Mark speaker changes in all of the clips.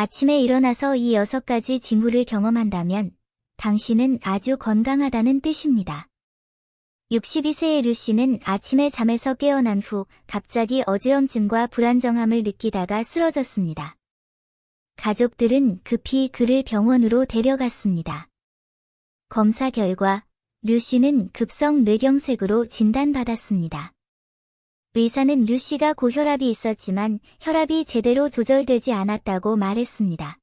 Speaker 1: 아침에 일어나서 이 6가지 징후를 경험한다면 당신은 아주 건강하다는 뜻입니다. 62세의 류씨는 아침에 잠에서 깨어난 후 갑자기 어지럼증과 불안정함을 느끼다가 쓰러졌습니다. 가족들은 급히 그를 병원으로 데려갔습니다. 검사 결과 류씨는 급성 뇌경색으로 진단받았습니다. 의사는 류씨가 고혈압이 있었지만 혈압이 제대로 조절되지 않았다고 말했습니다.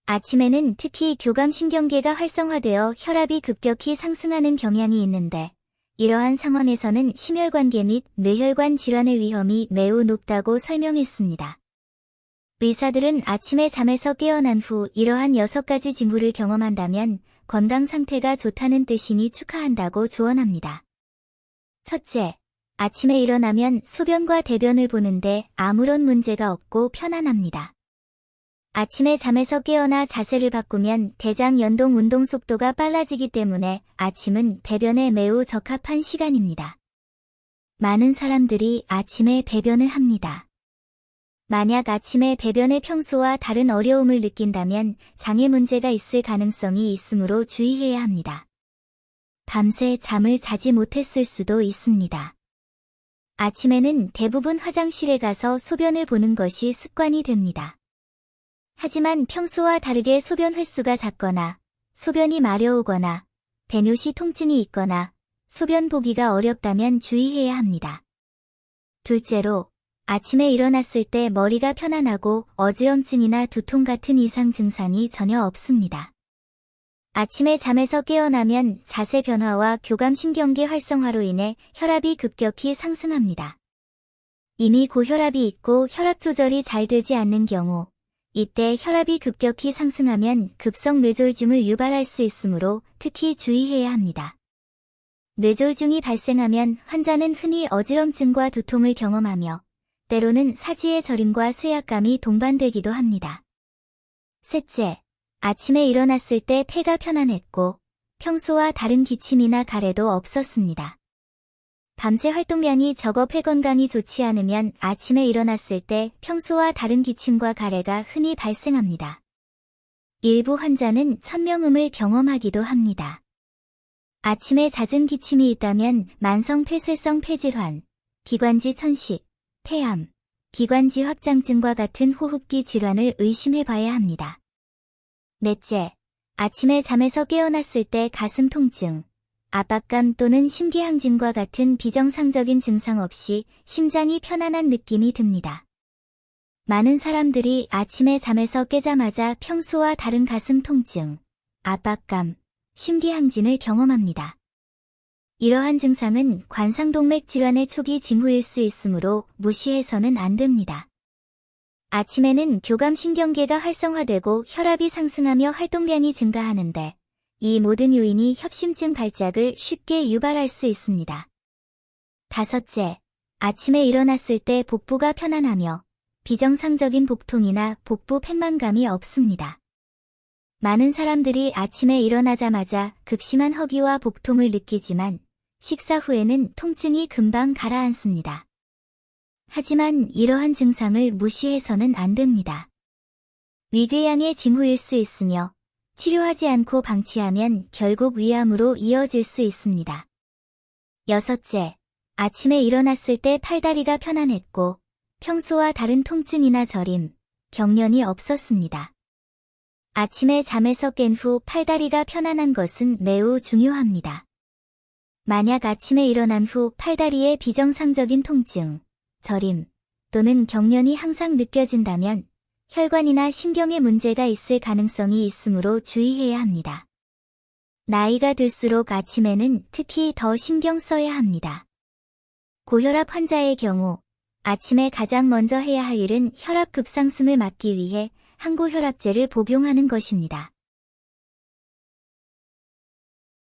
Speaker 1: 아침에는 특히 교감신경계가 활성화되어 혈압이 급격히 상승하는 경향이 있는데 이러한 상황에서는 심혈관계 및 뇌혈관 질환의 위험이 매우 높다고 설명했습니다. 의사들은 아침에 잠에서 깨어난 후 이러한 6가지 징후를 경험한다면 건강 상태가 좋다는 뜻이니 축하한다고 조언합니다. 첫째, 아침에 일어나면 소변과 대변을 보는데 아무런 문제가 없고 편안합니다. 아침에 잠에서 깨어나 자세를 바꾸면 대장 연동 운동 속도가 빨라지기 때문에 아침은 배변에 매우 적합한 시간입니다. 많은 사람들이 아침에 배변을 합니다. 만약 아침에 배변의 평소와 다른 어려움을 느낀다면 장애 문제가 있을 가능성이 있으므로 주의해야 합니다. 밤새 잠을 자지 못했을 수도 있습니다. 아침에는 대부분 화장실에 가서 소변을 보는 것이 습관이 됩니다. 하지만 평소와 다르게 소변 횟수가 작거나 소변이 마려우거나 배뇨시 통증이 있거나 소변 보기가 어렵다면 주의해야 합니다. 둘째로, 아침에 일어났을 때 머리가 편안하고 어지럼증이나 두통 같은 이상 증상이 전혀 없습니다. 아침에 잠에서 깨어나면 자세 변화와 교감신경계 활성화로 인해 혈압이 급격히 상승합니다. 이미 고혈압이 있고 혈압 조절이 잘 되지 않는 경우, 이때 혈압이 급격히 상승하면 급성 뇌졸중을 유발할 수 있으므로 특히 주의해야 합니다. 뇌졸중이 발생하면 환자는 흔히 어지럼증과 두통을 경험하며 때로는 사지의 저림과 쇠약감이 동반되기도 합니다. 셋째, 아침에 일어났을 때 폐가 편안했고 평소와 다른 기침이나 가래도 없었습니다. 밤새 활동량이 적어 폐 건강이 좋지 않으면 아침에 일어났을 때 평소와 다른 기침과 가래가 흔히 발생합니다. 일부 환자는 천명음을 경험하기도 합니다. 아침에 잦은 기침이 있다면 만성 폐쇄성 폐질환, 기관지 천식, 폐암, 기관지 확장증과 같은 호흡기 질환을 의심해 봐야 합니다. 넷째, 아침에 잠에서 깨어났을 때 가슴 통증, 압박감 또는 심기항진과 같은 비정상적인 증상 없이 심장이 편안한 느낌이 듭니다. 많은 사람들이 아침에 잠에서 깨자마자 평소와 다른 가슴 통증, 압박감, 심기항진을 경험합니다. 이러한 증상은 관상동맥 질환의 초기 징후일 수 있으므로 무시해서는 안 됩니다. 아침에는 교감신경계가 활성화되고 혈압이 상승하며 활동량이 증가하는데 이 모든 요인이 협심증 발작을 쉽게 유발할 수 있습니다. 다섯째, 아침에 일어났을 때 복부가 편안하며 비정상적인 복통이나 복부 팽만감이 없습니다. 많은 사람들이 아침에 일어나자마자 극심한 허기와 복통을 느끼지만 식사 후에는 통증이 금방 가라앉습니다. 하지만 이러한 증상을 무시해서는 안 됩니다. 위궤양의 징후일 수 있으며 치료하지 않고 방치하면 결국 위암으로 이어질 수 있습니다. 여섯째, 아침에 일어났을 때 팔다리가 편안했고 평소와 다른 통증이나 저림, 경련이 없었습니다. 아침에 잠에서 깬 후 팔다리가 편안한 것은 매우 중요합니다. 만약 아침에 일어난 후 팔다리에 비정상적인 통증, 저림 또는 경련이 항상 느껴진다면 혈관이나 신경에 문제가 있을 가능성이 있으므로 주의해야 합니다. 나이가 들수록 아침에는 특히 더 신경 써야 합니다. 고혈압 환자의 경우 아침에 가장 먼저 해야 할 일은 혈압 급상승을 막기 위해 항고혈압제를 복용하는 것입니다.